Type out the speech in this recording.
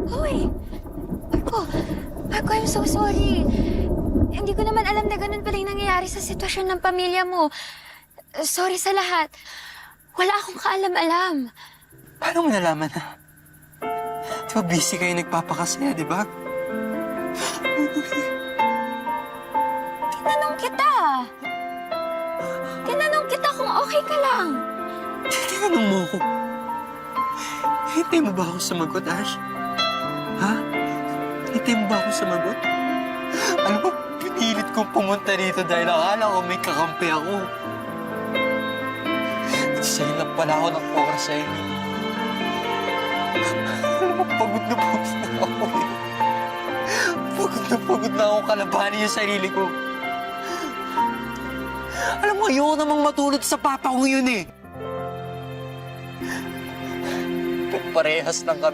Hoy! Marco, I'm so sorry. Hindi ko naman alam na ganun pala yung nangyayari sa sitwasyon ng pamilya mo. Sorry sa lahat. Wala akong kaalam-alam. Paano mo nalaman na? Di ba busy kayo nagpapakasaya, di ba? Tinanong kita. Tinanong kita kung okay ka lang. Tinanong mo ako. Hintay mo ba ako sumagot, Ash? Ha? Hintay mo ba ako sumagot? Alam mo, pinilit kong pumunta dito dahil akala ko may kakampi ako. Sa'yo lang pala ako ng oras sa'yo. Alam mo, pagod na ako eh. Pagod na ako kalabanin yung sarili ko. Alam mo, ayoko namang matulad sa papa ko yun eh. Pero parehas lang kami.